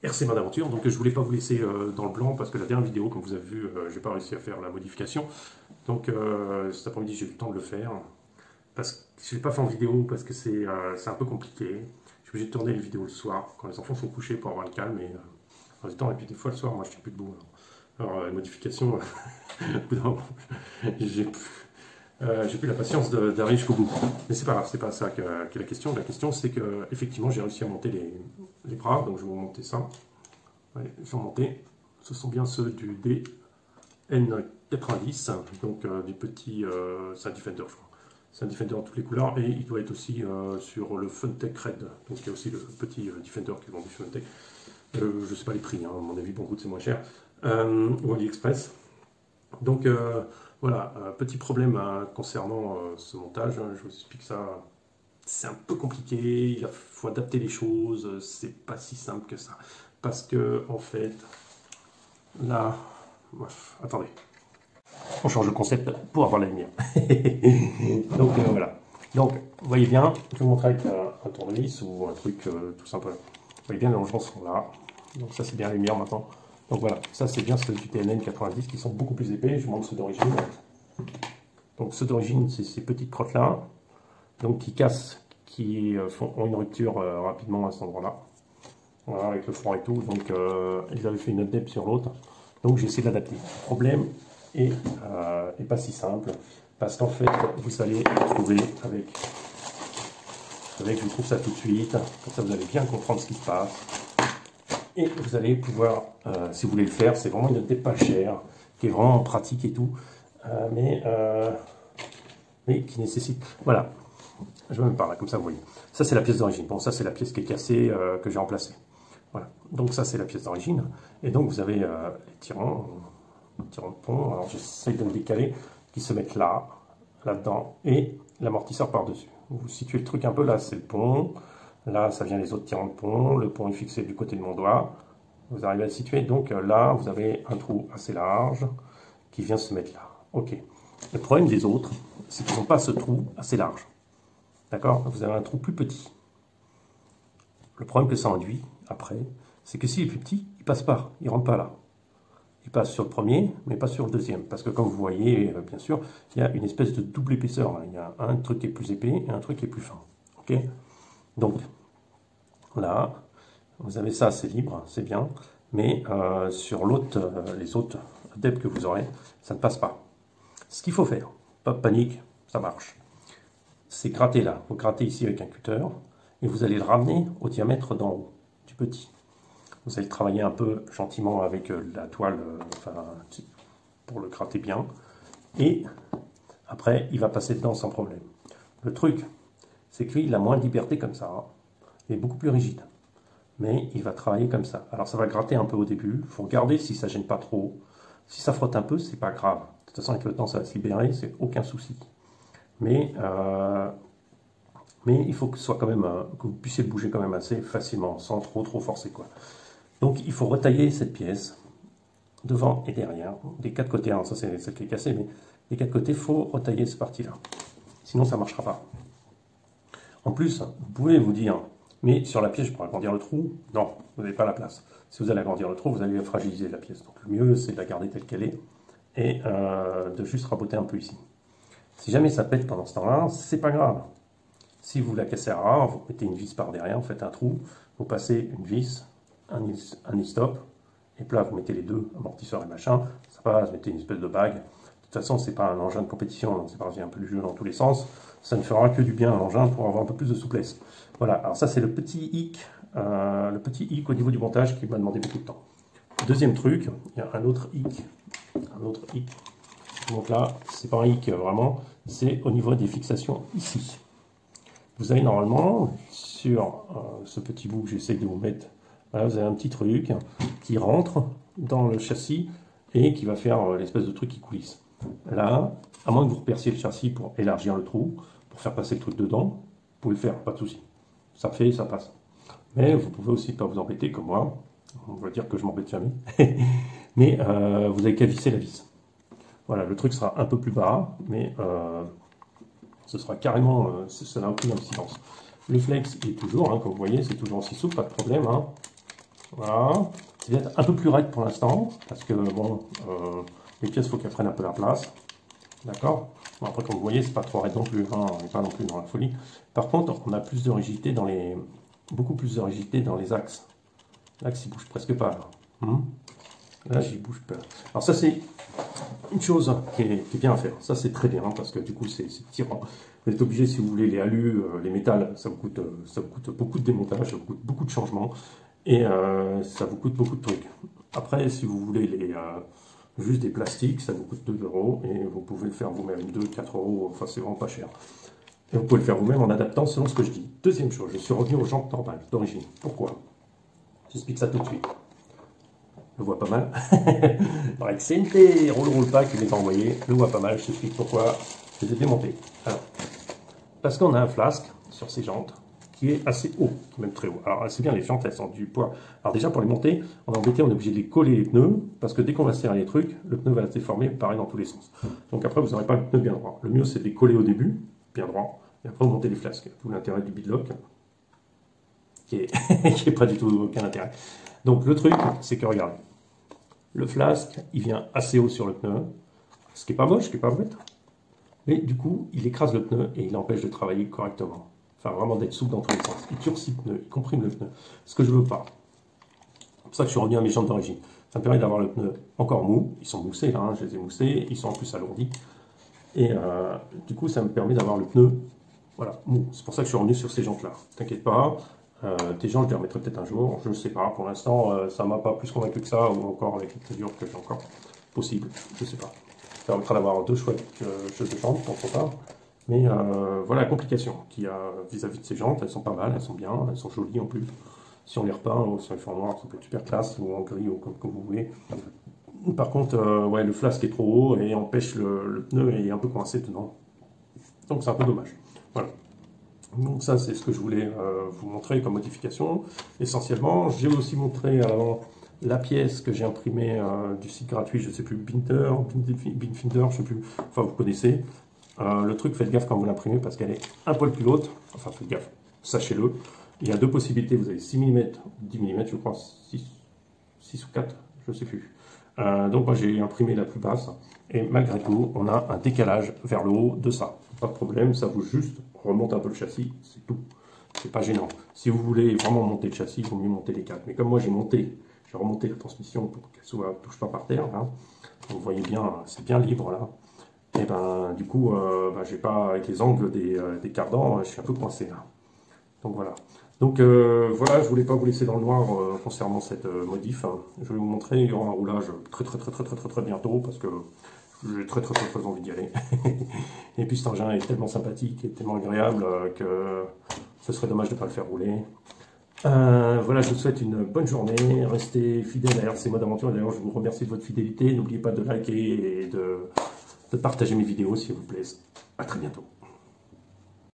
RC Main d'Aventure. Donc je voulais pas vous laisser dans le blanc parce que la dernière vidéo, comme vous avez vu, j'ai pas réussi à faire la modification. Donc cet après-midi j'ai eu le temps de le faire. Parce que je l'ai pas fait en vidéo parce que c'est un peu compliqué. Je suis obligé de tourner les vidéos le soir quand les enfants sont couchés pour avoir le calme et en même temps, et puis des fois le soir moi je suis plus debout. Alors la modification, j'ai plus la patience d'arriver jusqu'au bout. Mais c'est pas grave, c'est pas ça qui est la question. La question c'est que effectivement j'ai réussi à monter les bras, donc je vais vous monter ça. Ouais, je vais monter. Ce sont bien ceux du DN90, donc du petit, c'est un Defender je crois. C'est un Defender en toutes les couleurs et il doit être aussi sur le Funtech Red. Donc il y a aussi le petit Defender qui est vendu sur Funtech. Je ne sais pas les prix, hein, à mon avis, bon, c'est moins cher. Ou AliExpress. Donc voilà, petit problème concernant ce montage. Je vous explique ça. C'est un peu compliqué, il faut adapter les choses, c'est pas si simple que ça. Parce que, en fait, là. Bref, attendez. On change de concept pour avoir la lumière. Donc voilà. Donc, vous voyez bien, je vais vous montrer avec un tournevis ou un truc tout simple. Vous voyez bien, les rangements sont là. Donc ça, c'est bien la lumière maintenant. Donc voilà, ça c'est bien ceux du TNN90 qui sont beaucoup plus épais. Je vous montre ceux d'origine. Donc ceux d'origine, c'est ces petites crottes là, donc qui cassent, qui ont une rupture rapidement à cet endroit-là. Voilà, avec le froid et tout. Donc ils avaient fait une update sur l'autre. Donc j'ai essayé de l'adapter. Le problème est pas si simple, parce qu'en fait, vous allez trouver avec, je vous trouve ça tout de suite, comme ça vous allez bien comprendre ce qui se passe. Et vous allez pouvoir, si vous voulez le faire, c'est vraiment une update pas chère, qui est vraiment pratique et tout, mais qui nécessite... Voilà, je vais même parler comme ça, vous voyez. Ça, c'est la pièce d'origine. Bon, ça, c'est la pièce qui est cassée, que j'ai remplacée. Voilà, donc ça, c'est la pièce d'origine. Et donc, vous avez les tirants de pont. Alors, j'essaie de me décaler, qui se mettent là, là-dedans, et l'amortisseur par-dessus. Vous situez le truc un peu là, c'est le pont. Là, ça vient les autres tirants de pont. Le pont est fixé du côté de mon doigt. Vous arrivez à le situer. Donc là, vous avez un trou assez large qui vient se mettre là. OK. Le problème des autres, c'est qu'ils n'ont pas ce trou assez large. D'accord? Vous avez un trou plus petit. Le problème que ça induit, après, c'est que s'il est plus petit, il ne passe pas. Il ne rentre pas là. Il passe sur le premier, mais pas sur le deuxième. Parce que comme vous voyez, bien sûr, il y a une espèce de double épaisseur. Là. Il y a un truc qui est plus épais et un truc qui est plus fin. OK? Donc, là, vous avez ça, c'est libre, c'est bien, mais sur l'autre, les autres adeptes que vous aurez, ça ne passe pas. Ce qu'il faut faire, pas de panique, ça marche, c'est gratter là. Vous grattez ici avec un cutter, et vous allez le ramener au diamètre d'en haut, du petit. Vous allez travailler un peu gentiment avec la toile, pour le gratter bien, et après, il va passer dedans sans problème. Le truc, c'est qu'il a moins de liberté comme ça, hein. Il est beaucoup plus rigide, mais il va travailler comme ça. Alors ça va gratter un peu au début, il faut regarder si ça gêne pas trop. Si ça frotte un peu, c'est pas grave. De toute façon, avec le temps, ça va se libérer, c'est aucun souci. Mais il faut que ce soit quand même, que vous puissiez le bouger quand même assez facilement, sans trop forcer, quoi. Donc il faut retailler cette pièce, devant et derrière, des quatre côtés. Alors ça c'est celle qui est cassée, mais des quatre côtés, il faut retailler cette partie-là. Sinon ça ne marchera pas. En plus, vous pouvez vous dire, mais sur la pièce, je pourrais agrandir le trou. Non, vous n'avez pas la place. Si vous allez agrandir le trou, vous allez fragiliser la pièce. Donc le mieux, c'est de la garder telle qu'elle est et de juste raboter un peu ici. Si jamais ça pète pendant ce temps-là, c'est pas grave. Si vous la cassez à ras, vous mettez une vis par derrière, vous faites un trou, vous passez une vis, un e-stop, et puis là, vous mettez les deux amortisseurs et machin, ça passe, vous mettez une espèce de bague. De toute façon, c'est pas un engin de compétition, donc c'est pas un peu le jeu dans tous les sens. Ça ne fera que du bien à l'engin pour avoir un peu plus de souplesse. Voilà, alors ça c'est le petit hic au niveau du montage qui m'a demandé beaucoup de temps. Deuxième truc, il y a un autre hic. Donc là, c'est pas un hic vraiment, c'est au niveau des fixations ici. Vous avez normalement, sur ce petit bout que j'essaie de vous mettre, là, vous avez un petit truc qui rentre dans le châssis et qui va faire l'espèce de truc qui coulisse. Là, à moins que vous reperciez le châssis pour élargir le trou, pour faire passer le truc dedans, vous pouvez le faire, pas de souci. Ça fait, ça passe. Mais vous pouvez aussi pas vous embêter comme moi. On va dire que je m'embête jamais. Mais vous avez qu'à visser la vis. Voilà, le truc sera un peu plus bas, mais ce sera carrément, ça n'a aucune incidence. Le flex est toujours, hein, comme vous voyez, c'est toujours aussi souple, pas de problème. Hein. Voilà. C'est bien un peu plus raide pour l'instant, parce que bon, les pièces, il faut qu'elles prennent un peu la place. D'accord. Bon, après, comme vous voyez, c'est pas trop raide non plus, hein, on n'est pas non plus dans la folie. Par contre, on a plus de rigidité dans les... beaucoup plus de rigidité dans les axes. L'axe, il bouge presque pas, là. Là, j'y bouge pas. Alors ça, c'est une chose qui est bien à faire. Ça, c'est très bien, parce que du coup, c'est tirant. Vous êtes obligé, si vous voulez, les alus, les métals, ça vous coûte beaucoup de démontage, ça vous coûte beaucoup de changements, et ça vous coûte beaucoup de trucs. Après, si vous voulez juste des plastiques, ça vous coûte 2 €, et vous pouvez le faire vous-même, 2-4 €, enfin, c'est vraiment pas cher. Et vous pouvez le faire vous-même en adaptant selon ce que je dis. Deuxième chose, je suis revenu aux jantes normales, d'origine. Pourquoi? J'explique ça tout de suite. Je le vois pas mal. Pareil, CNT, roll pack, il est envoyé. Je le vois pas mal, je t'explique pourquoi. Je les ai démontés. Alors, parce qu'on a un flasque sur ces jantes qui est assez haut, même très haut. Alors, c'est bien, les jantes, elles sont du poids. Alors, déjà, pour les monter, on est embêté, on est obligé de les coller les pneus, parce que dès qu'on va serrer les trucs, le pneu va se déformer, pareil dans tous les sens. Donc, après, vous n'aurez pas le pneu bien droit. Le mieux, c'est de les coller au début, bien droit, et après, vous montez les flasques. Tout l'intérêt du beadlock, qui est pas du tout aucun intérêt. Donc, le truc, c'est que, regardez, le flasque, il vient assez haut sur le pneu, ce qui n'est pas moche, ce qui n'est pas bête. Mais du coup, il écrase le pneu et il empêche de travailler correctement. Enfin, vraiment d'être souple dans tous les sens. Il durcit le pneu, il comprime le pneu. Ce que je veux pas. C'est pour ça que je suis revenu à mes jantes d'origine. Ça me permet d'avoir le pneu encore mou. Ils sont moussés là, hein, je les ai moussés. Ils sont en plus alourdis. Et du coup, ça me permet d'avoir le pneu, voilà, mou. C'est pour ça que je suis revenu sur ces jantes-là. T'inquiète pas. Tes jantes, je les remettrai peut-être un jour. Je ne sais pas. Pour l'instant, ça m'a pas plus convaincu que ça. Ou encore avec les très dures que j'ai encore. Possible. Je sais pas. Ça permettra d'avoir deux chouettes choses de jantes, pour ça. Mais voilà la complication qu'il y a vis-à-vis de ces jantes. Elles sont pas mal, elles sont bien, elles sont jolies en plus. Si on les repeint ou si on les fait en noir, ça peut être super classe, ou en gris, ou comme vous voulez. Par contre, ouais, le flasque est trop haut et empêche le pneu est un peu coincé dedans. Donc c'est un peu dommage. Voilà. Donc ça, c'est ce que je voulais vous montrer comme modification. Essentiellement, j'ai aussi montré à l'avant la pièce que j'ai imprimée du site gratuit, je ne sais plus, Binfinder, je ne sais plus, enfin vous connaissez. Le truc, faites gaffe quand vous l'imprimez parce qu'elle est un poil plus haute, enfin faites gaffe, sachez-le. Il y a deux possibilités, vous avez 6 mm, 10 mm, je crois, 6 ou 4, je ne sais plus. Donc moi j'ai imprimé la plus basse, et malgré tout, on a un décalage vers le haut de ça. Pas de problème, ça vous juste remonte un peu le châssis, c'est tout. C'est pas gênant. Si vous voulez vraiment monter le châssis, il vaut mieux monter les 4. Mais comme moi j'ai remonté la transmission pour qu'elle ne touche pas par terre, là. Vous voyez bien, c'est bien libre là. Et ben du coup, j'ai pas, avec les angles des cardans, je suis un peu coincé là. Donc voilà. Donc voilà, je voulais pas vous laisser dans le noir concernant cette modif. Je vais vous montrer, il y aura un roulage très bientôt parce que j'ai très envie d'y aller. Et puis cet engin est tellement sympathique et tellement agréable que ce serait dommage de ne pas le faire rouler. Voilà, je vous souhaite une bonne journée. Restez fidèles à RC Mode Aventure. D'ailleurs, je vous remercie de votre fidélité. N'oubliez pas de liker et de partager mes vidéos s'il vous plaît. À très bientôt.